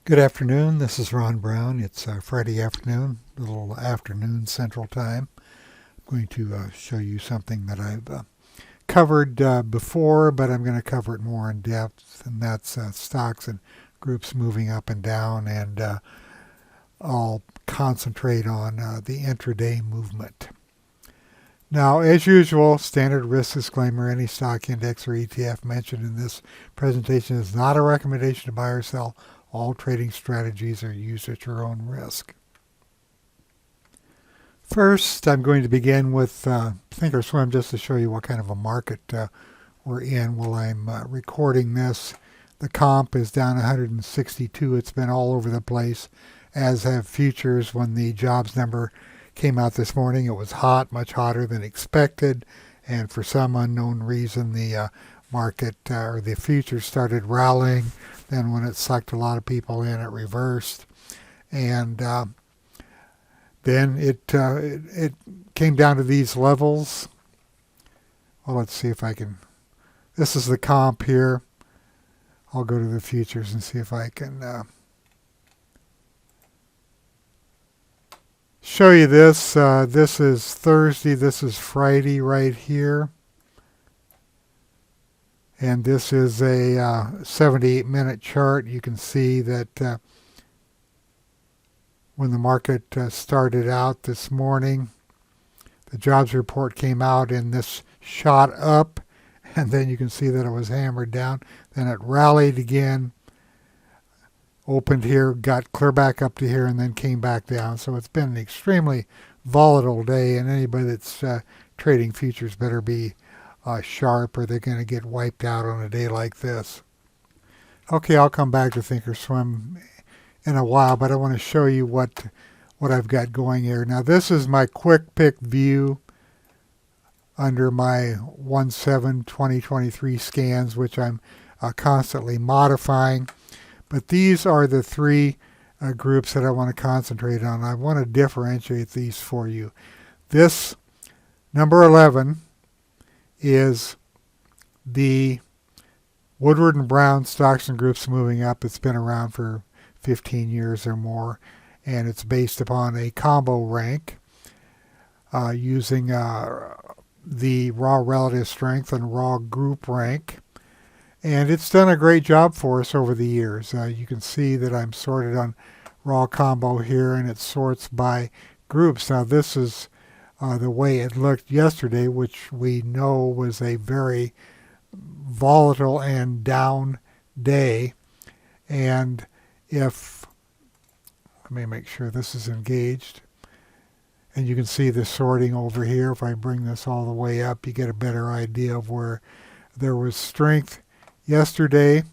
Good afternoon. This is Ron Brown. It's Friday afternoon, a little afternoon Central Time. I'm going to show you something that I've covered before, but I'm going to cover it more in depth, and that's stocks and groups moving up and down, and I'll concentrate on the intraday movement. Now, as usual, standard risk disclaimer, any stock index or ETF mentioned in this presentation is not a recommendation to buy or sell. All trading strategies are used at your own risk. First, I'm going to begin with Thinkorswim just to show you what kind of a market we're in while I'm recording this. The comp is down 162. It's been all over the place, as have futures. When the jobs number came out this morning, it was hot, much hotter than expected, and for some unknown reason, the market or the futures started rallying. Then when it sucked a lot of people in, it reversed, and then it came down to these levels. Well, let's see if I can. This is the comp here. I'll go to the futures and see if I can show you this. This is Thursday. This is Friday right here. And this is a 78-minute chart. You can see that when the market started out this morning, the jobs report came out and this shot up, and then you can see that it was hammered down. Then it rallied again, opened here, got clear back up to here, and then came back down. So it's been an extremely volatile day, and anybody that's trading futures better be sharp or they're going to get wiped out on a day like this. Okay, I'll come back to Thinkorswim in a while, but I want to show you what I've got going here. Now, this is my quick pick view under my 1/7/2023 scans, which I'm constantly modifying. But these are the three groups that I want to concentrate on. I want to differentiate these for you. This number 11 is the Woodward and Brown stocks and groups moving up. It's been around for 15 years or more, and it's based upon a combo rank using the raw relative strength and raw group rank. And it's done a great job for us over the years. You can see that I'm sorted on raw combo here, and it sorts by groups. Now, this is the way it looked yesterday, which we know was a very volatile and down day. And if, let me make sure this is engaged, and you can see the sorting over here. If I bring this all the way up, you get a better idea of where there was strength yesterday.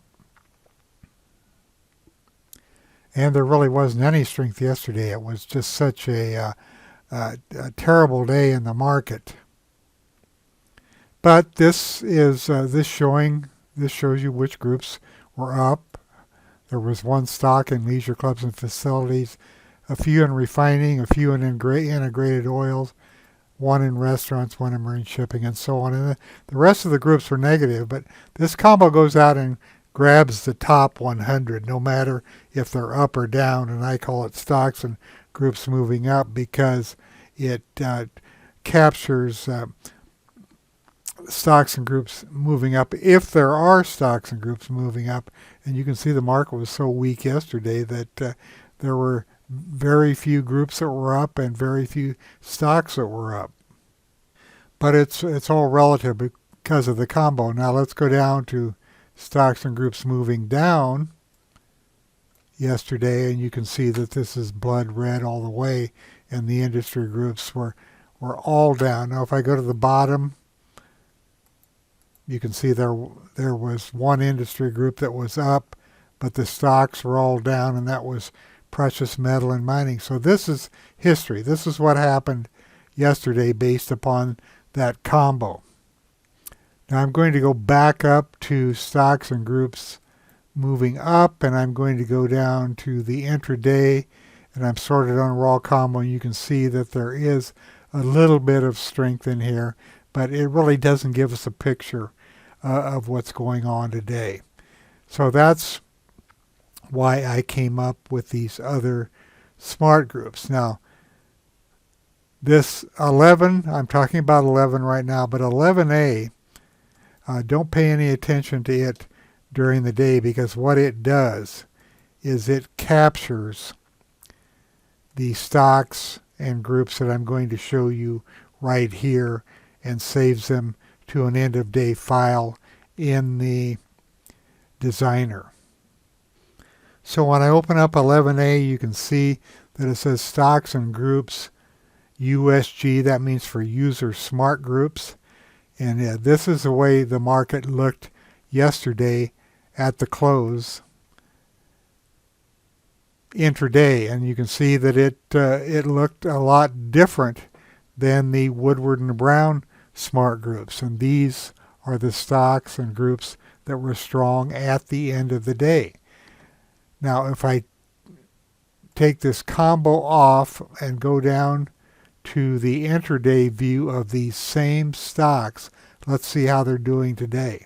And there really wasn't any strength yesterday. It was just such a terrible day in the market. But this is this shows you which groups were up. There was one stock in leisure clubs and facilities, a few in refining, a few in integrated oils, one in restaurants, one in marine shipping, and so on. And the rest of the groups were negative, but this combo goes out and grabs the top 100, no matter if they're up or down, and I call it stocks and groups moving up because it captures stocks and groups moving up if there are stocks and groups moving up. And you can see the market was so weak yesterday that there were very few groups that were up and very few stocks that were up. But it's all relative because of the combo. Now let's go down to stocks and groups moving down yesterday, and you can see that this is blood red all the way, and the industry groups were all down. Now if I go to the bottom, you can see there was one industry group that was up, but the stocks were all down, and that was precious metal and mining. So this is history. This is what happened yesterday based upon that combo. Now I'm going to go back up to stocks and groups moving up, and I'm going to go down to the intraday, and I'm sorted on raw combo, and you can see that there is a little bit of strength in here, but it really doesn't give us a picture of what's going on today. So that's why I came up with these other smart groups. Now, this 11, I'm talking about 11 right now, but 11A, don't pay any attention to it during the day, because what it does is it captures the stocks and groups that I'm going to show you right here and saves them to an end of day file in the designer. So when I open up 11A, you can see that it says stocks and groups USG. That means for user smart groups. And this is the way the market looked yesterday at the close intraday, and you can see that it looked a lot different than the Woodward and Brown smart groups, and these are the stocks and groups that were strong at the end of the day. Now if I take this combo off and go down to the intraday view of these same stocks, let's see how they're doing today.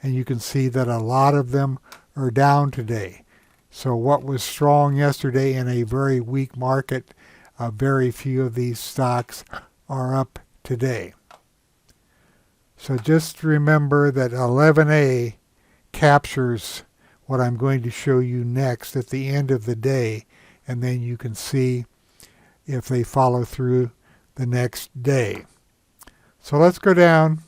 And you can see that a lot of them are down today. So what was strong yesterday in a very weak market, very few of these stocks are up today. So just remember that 11A captures what I'm going to show you next at the end of the day, and then you can see if they follow through the next day. So let's go down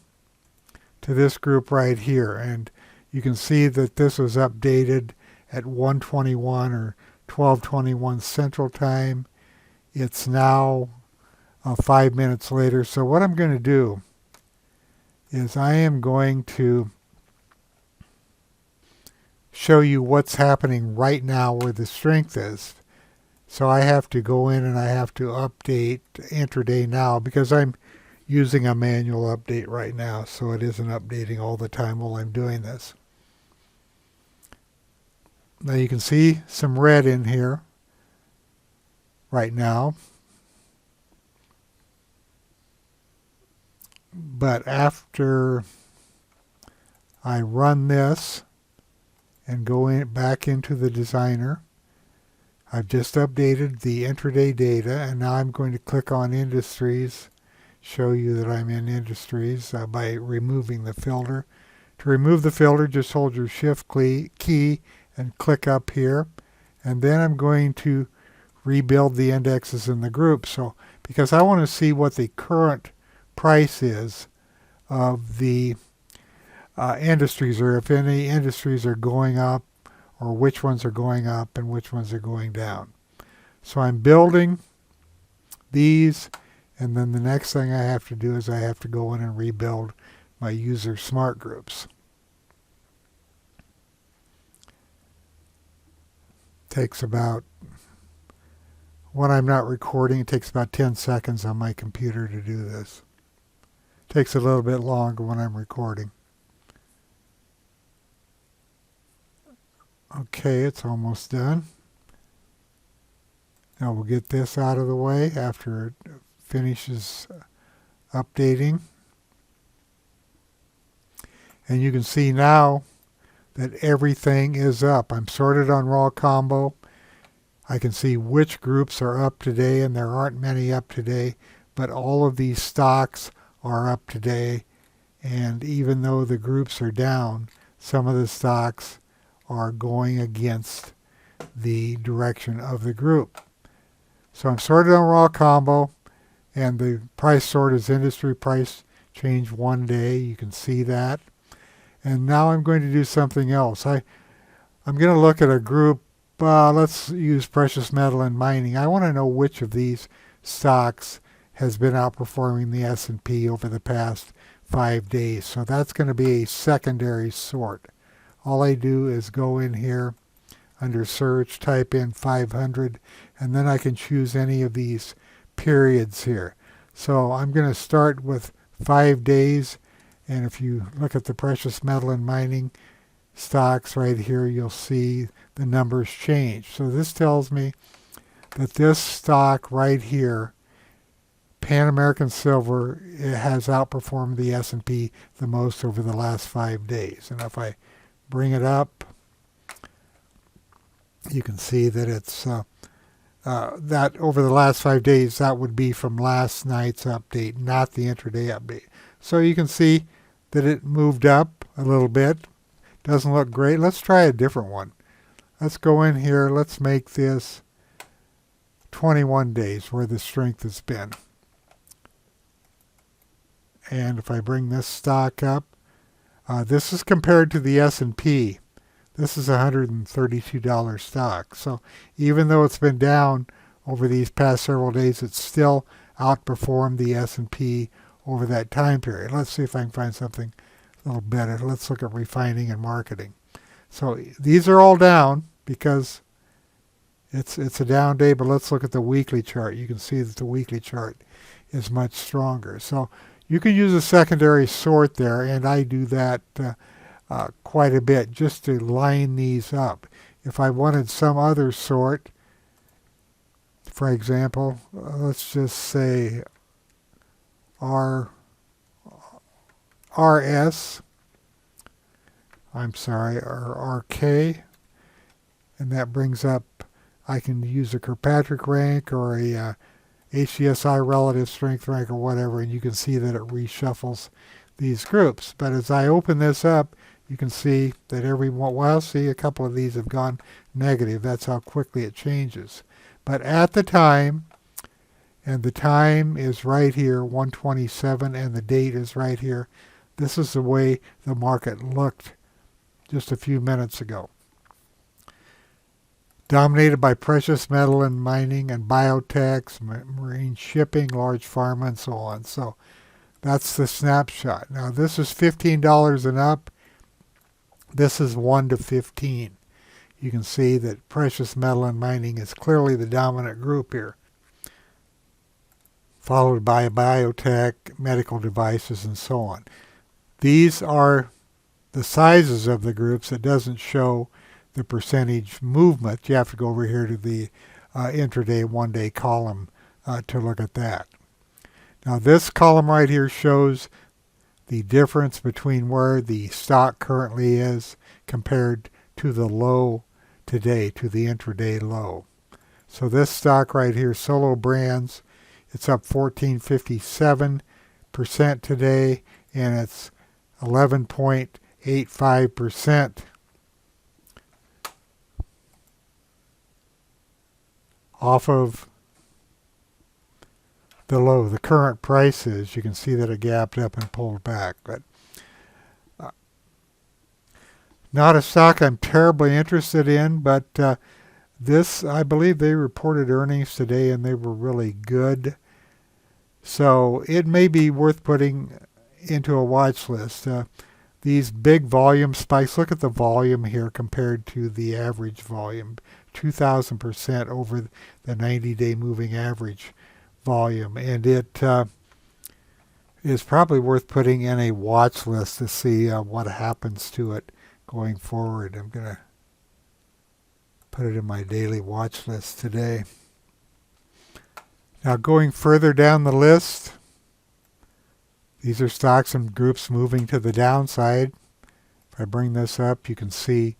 to this group right here, and you can see that this was updated at 1:21 or 12:21 Central Time. It's now 5 minutes later. So what I'm going to do is I am going to show you what's happening right now where the strength is. So I have to go in and I have to update intraday now, because I'm using a manual update right now, so it isn't updating all the time while I'm doing this. Now you can see some red in here right now. But after I run this and go back into the designer, I've just updated the intraday data, and now I'm going to click on industries, show you that I'm in industries by removing the filter. To remove the filter, just hold your shift key and click up here, and then I'm going to rebuild the indexes in the group. So because I want to see what the current price is of the industries, or if any industries are going up, or which ones are going up and which ones are going down. So I'm building these, and then the next thing I have to do is I have to go in and rebuild my user smart groups. Takes about, when I'm not recording, it takes about 10 seconds on my computer to do this. Takes a little bit longer when I'm recording. Okay, it's almost done. Now we'll get this out of the way after it finishes updating. And you can see now that everything is up. I'm sorted on raw combo. I can see which groups are up today, and there aren't many up today, but all of these stocks are up today. And even though the groups are down, some of the stocks are going against the direction of the group. So I'm sorted on raw combo, and the price sort is industry price change 1 day. You can see that. And now I'm going to do something else. I'm going to look at a group. Let's use precious metal and mining. I want to know which of these stocks has been outperforming the S&P over the past 5 days. So that's going to be a secondary sort. All I do is go in here under search, type in 500, and then I can choose any of these periods here. So I'm going to start with 5 days. And if you look at the precious metal and mining stocks right here, you'll see the numbers change. So this tells me that this stock right here, Pan American Silver, it has outperformed the S&P the most over the last 5 days. And if I bring it up, You can see that it's that over the last 5 days, that would be from last night's update, not the intraday update. So you can see that it moved up a little bit. Doesn't look great. Let's try a different one. Let's go in here. Let's make this 21 days where the strength has been. And if I bring this stock up, this is compared to the S&P. This is a $132 stock. So even though it's been down over these past several days, it's still outperformed the S&P over that time period. Let's see if I can find something a little better. Let's look at refining and marketing. So these are all down because it's a down day, but let's look at the weekly chart. You can see that the weekly chart is much stronger. So you can use a secondary sort there, and I do that quite a bit just to line these up. If I wanted some other sort, for example, let's just say RS, or RK, and that brings up, I can use a Kirkpatrick rank or a HGSI relative strength rank or whatever, and you can see that it reshuffles these groups. But as I open this up, you can see that see a couple of these have gone negative. That's how quickly it changes. But at the time, and the time is right here, 127, and the date is right here. This is the way the market looked just a few minutes ago. Dominated by precious metal and mining and biotechs, marine shipping, large pharma, and so on. So that's the snapshot. Now this is $15 and up. This is 1 to 15. You can see that precious metal and mining is clearly the dominant group here, followed by biotech, medical devices, and so on. These are the sizes of the groups. It doesn't show the percentage movement. You have to go over here to the intraday one-day column to look at that. Now this column right here shows the difference between where the stock currently is compared to the low today, to the intraday low. So this stock right here, Solo Brands, it's up 14.57% today, and it's 11.85% off of the low. The current price is, you can see that it gapped up and pulled back, but not a stock I'm terribly interested in, but this, I believe they reported earnings today and they were really good. So it may be worth putting into a watch list. These big volume spikes, look at the volume here compared to the average volume, 2,000% over the 90-day moving average volume. And it is probably worth putting in a watch list to see what happens to it going forward. I'm going to put it in my daily watch list today. Now going further down the list, these are stocks and groups moving to the downside. If I bring this up, you can see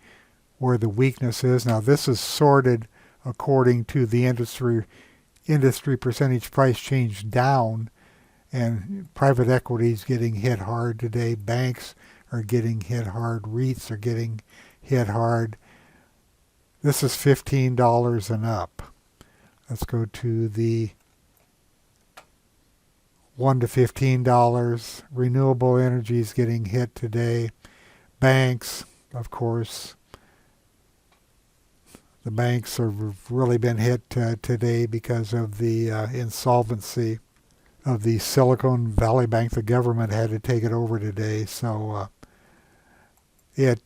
where the weakness is. Now this is sorted according to the industry percentage price change down, and private equity is getting hit hard today. Banks are getting hit hard. REITs are getting hit hard. This is $15 and up. Let's go to the $1 to $15. Renewable energy is getting hit today. Banks, of course. The banks have really been hit today because of the insolvency of the Silicon Valley Bank. The government had to take it over today, so the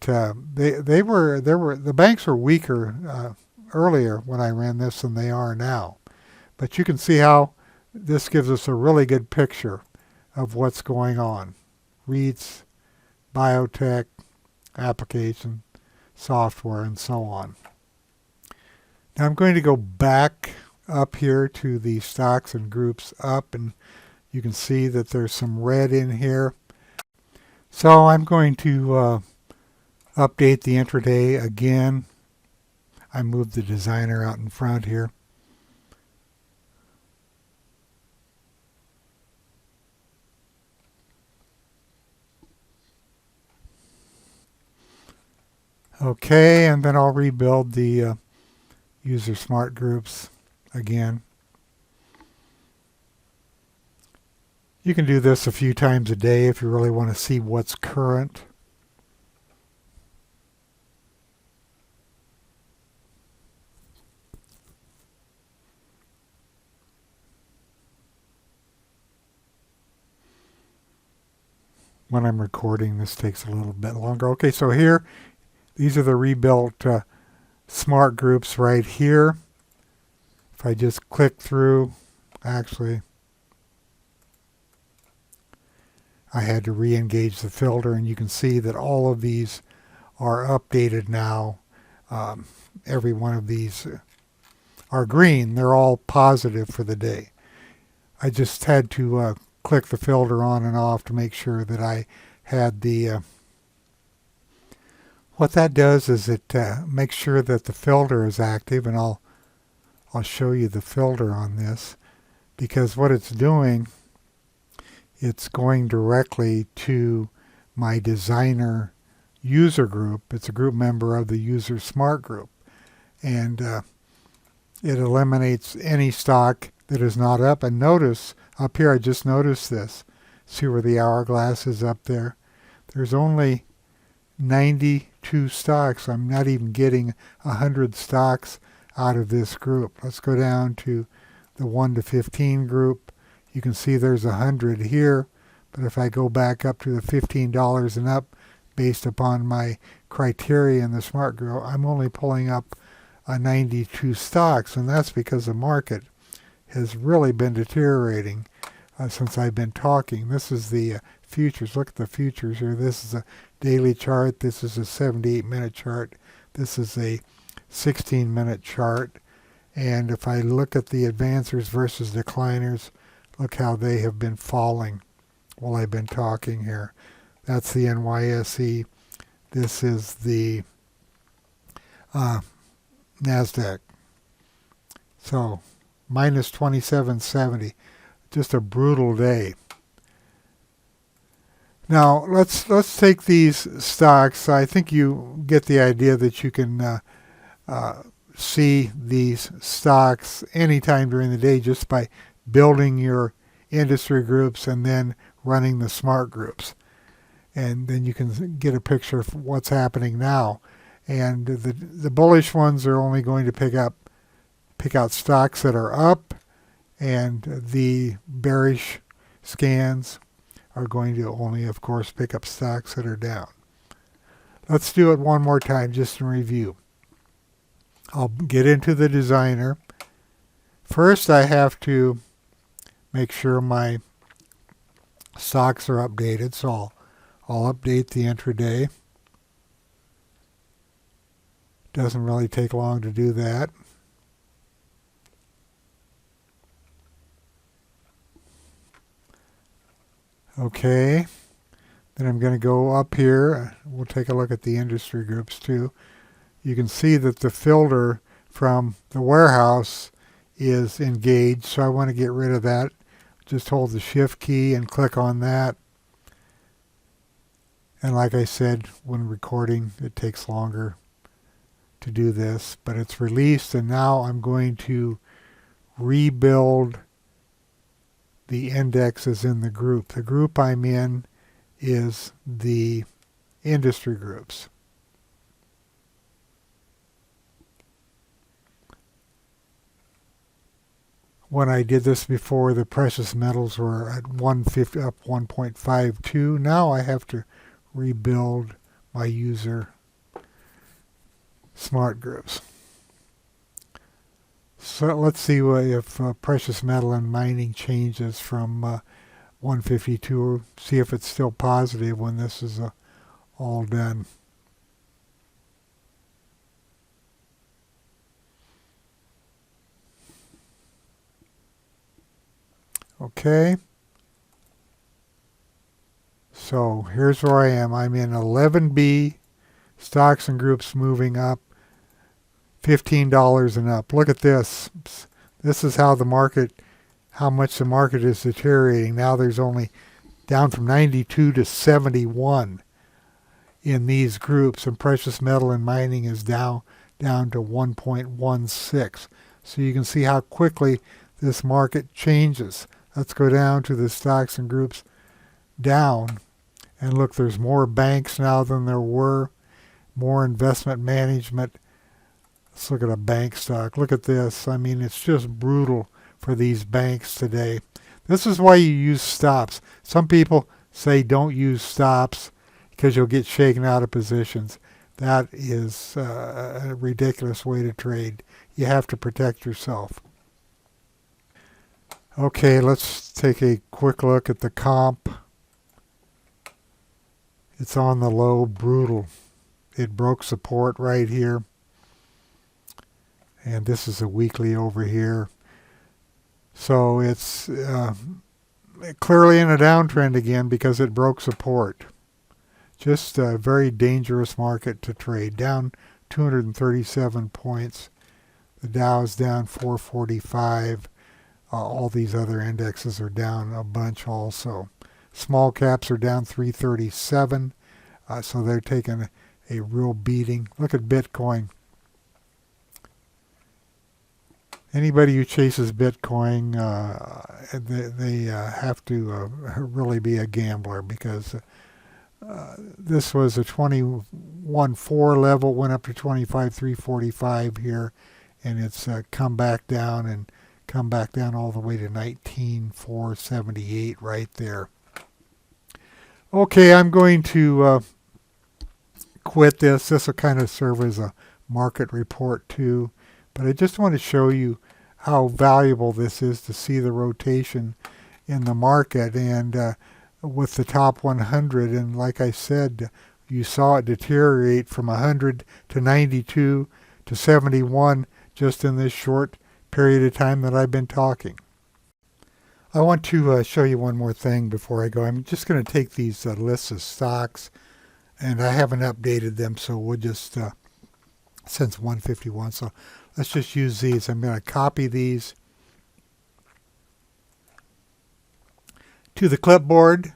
banks were weaker earlier when I ran this than they are now. But you can see how this gives us a really good picture of what's going on. REITs, biotech, application, software, and so on. Now I'm going to go back up here to the stocks and groups up, and you can see that there's some red in here. So I'm going to update the intraday again. I moved the designer out in front here. Okay, and then I'll rebuild the user smart groups again. You can do this a few times a day if you really want to see what's current. When I'm recording, this takes a little bit longer. Okay, so here, these are the rebuilt smart groups right here. If I just click through, actually, I had to re-engage the filter, and you can see that all of these are updated now. Every one of these are green. They're all positive for the day. I just had to click the filter on and off to make sure that I had the what that does is it makes sure that the filter is active, and I'll show you the filter on this, because what it's doing, it's going directly to my designer user group. It's a group member of the user smart group, and it eliminates any stock that is not up. And notice up here, I just noticed this. See where the hourglass is up there? There's only 92 stocks. I'm not even getting 100 stocks out of this group. Let's go down to the 1 to 15 group. You can see there's 100 here, but if I go back up to the $15 and up, based upon my criteria in the smart group, I'm only pulling up 92 stocks, and that's because the market has really been deteriorating since I've been talking. This is the futures. Look at the futures here. This is a daily chart. This is a 78-minute chart. This is a 16-minute chart. And if I look at the advancers versus decliners, look how they have been falling while I've been talking here. That's the NYSE. This is the NASDAQ. So minus 2770. Just a brutal day. Now let's take these stocks. I think you get the idea that you can see these stocks anytime during the day just by building your industry groups and then running the smart groups. And then you can get a picture of what's happening now. And the bullish ones are only going to pick out stocks that are up, and the bearish scans are going to only, of course, pick up stocks that are down. Let's do it one more time just in review. I'll get into the designer. First, I have to make sure my stocks are updated, so I'll update the intraday. Doesn't really take long to do that. Okay, then I'm going to go up here. We'll take a look at the industry groups too. You can see that the filter from the warehouse is engaged, so I want to get rid of that. Just hold the shift key and click on that. And like I said, when recording, it takes longer to do this, but it's released, and now I'm going to rebuild the indexes in the group. The group I'm in is the industry groups. When I did this before, the precious metals were at 150 up 1.52. Now I have to rebuild my user smart groups. So let's see if precious metal and mining changes from 152. See if it's still positive when this is all done. Okay. So here's where I am. I'm in 11B, stocks and groups moving up. $15 and up. Look at this. This is how much the market is deteriorating. Now there's only down from 92 to 71 in these groups, and precious metal and mining is down to 1.16. So you can see how quickly this market changes. Let's go down to the stocks and groups down, and look, there's more banks now than there were, more investment management. Let's look at a bank stock. Look at this. I mean, it's just brutal for these banks today. This is why you use stops. Some people say don't use stops because you'll get shaken out of positions. That is a ridiculous way to trade. You have to protect yourself. Okay, let's take a quick look at the comp. It's on the low, brutal. It broke support right here. And this is a weekly over here. So it's clearly in a downtrend again because it broke support. Just a very dangerous market to trade. Down 237 points. The Dow is down 445. All these other indexes are down a bunch also. Small caps are down 337. So they're taking a real beating. Look at Bitcoin. Anybody who chases Bitcoin, they have to really be a gambler, because this was a 21.4 level, went up to 25,345 here, and it's come back down all the way to 19,478 right there. Okay, I'm going to quit this. This will kind of serve as a market report too. But I just want to show you how valuable this is to see the rotation in the market, and with the top 100. And like I said, you saw it deteriorate from 100 to 92 to 71 just in this short period of time that I've been talking. I want to show you one more thing before I go. I'm just going to take these lists of stocks, and I haven't updated them, so we'll just since 151. So let's just use these. I'm going to copy these to the clipboard,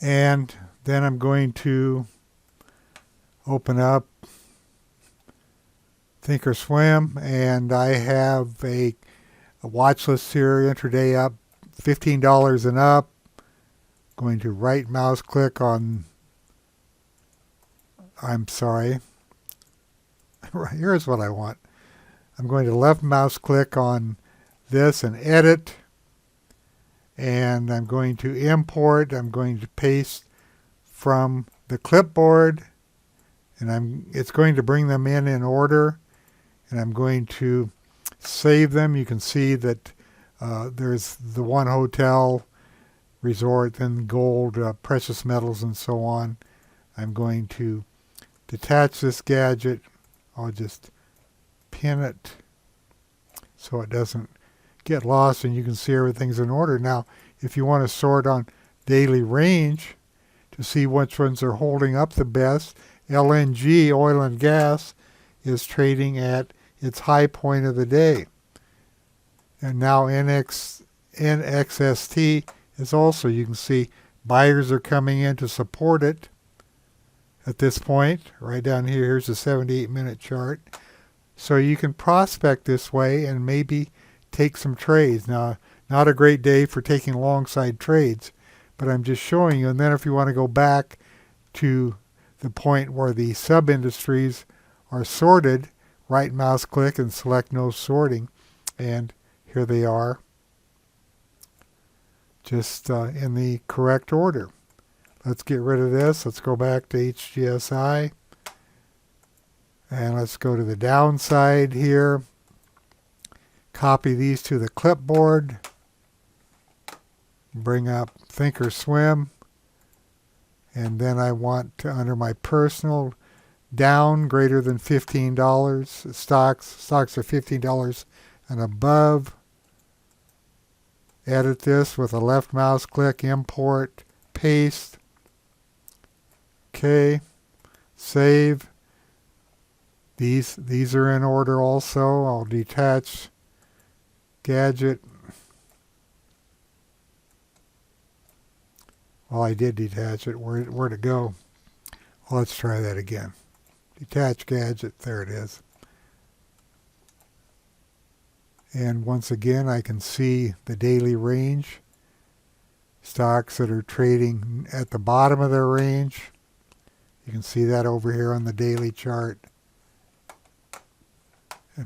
and then I'm going to open up Thinkorswim, and I have a watch list here. Intraday up $15 and up. Going to right mouse click on, here's what I want. I'm going to left mouse click on this and edit, and I'm going to import. I'm going to paste from the clipboard, and it's going to bring them in order, and I'm going to save them. You can see that there's the one hotel, resort, then gold, precious metals, and so on. I'm going to detach this gadget. I'll just pin it so it doesn't get lost, and you can see everything's in order. Now, if you want to sort on daily range to see which ones are holding up the best, LNG, oil and gas, is trading at its high point of the day. And now NXST is also, you can see buyers are coming in to support it at this point. Right down here, here's the 78-minute chart. So you can prospect this way and maybe take some trades. Now, not a great day for taking long side trades, but I'm just showing you. And then if you want to go back to the point where the sub-industries are sorted, right mouse click and select no sorting, and here they are, just in the correct order. Let's get rid of this. Let's go back to HGSI, and let's go to the downside here. Copy these to the clipboard. Bring up Thinkorswim, and then I want to, under my personal, down greater than $15 stocks are $15 and above. Edit this with a left mouse click, import, paste. Okay, save. These are in order also. I'll detach gadget. Well, I did detach it. Where'd it go? Well, let's try that again. Detach gadget. There it is. And once again, I can see the daily range. Stocks that are trading at the bottom of their range. You can see that over here on the daily chart.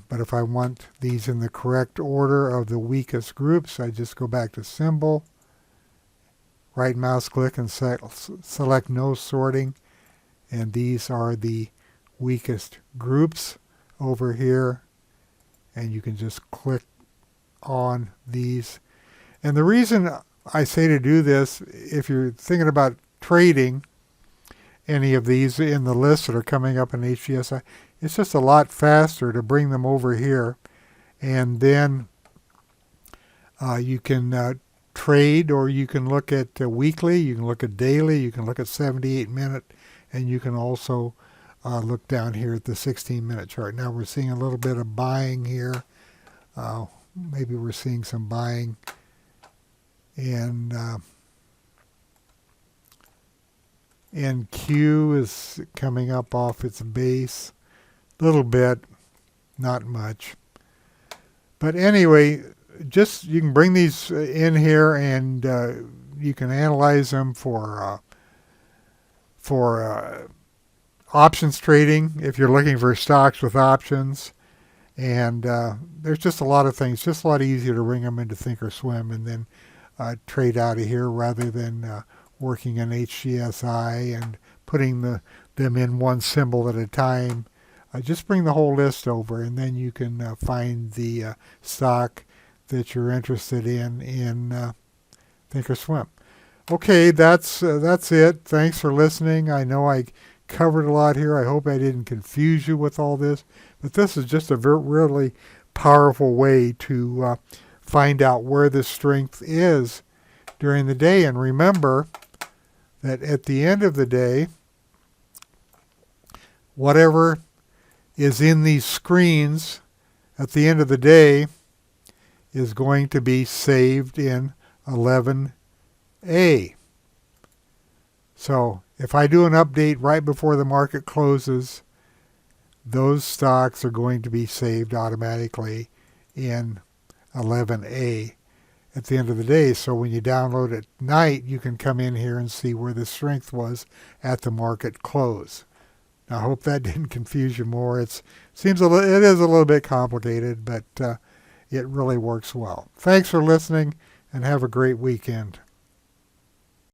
But if I want these in the correct order of the weakest groups, I just go back to symbol, right mouse click and select no sorting. And these are the weakest groups over here. And you can just click on these. And the reason I say to do this, if you're thinking about trading any of these in the list that are coming up in HGSI, it's just a lot faster to bring them over here. And then you can trade, or you can look at weekly, you can look at daily, you can look at 78-minute, and you can also look down here at the 16-minute chart. Now we're seeing a little bit of buying here. Maybe we're seeing some buying in NQ is coming up off its base. A little bit, not much. But anyway, just you can bring these in here, and you can analyze them for options trading if you're looking for stocks with options. And there's just a lot of things, just a lot easier to bring them into Thinkorswim and then trade out of here rather than working in HGSI and putting them in one symbol at a time. Just bring the whole list over, and then you can find the stock that you're interested in Thinkorswim. Okay, that's it. Thanks for listening. I know I covered a lot here. I hope I didn't confuse you with all this, but this is just a really powerful way to find out where the strength is during the day. And remember that at the end of the day, whatever is in these screens at the end of the day is going to be saved in 11A. So if I do an update right before the market closes, those stocks are going to be saved automatically in 11A at the end of the day. So when you download at night, you can come in here and see where the strength was at the market close. Now, I hope that didn't confuse you more. It is a little bit complicated, but it really works well. Thanks for listening, and have a great weekend.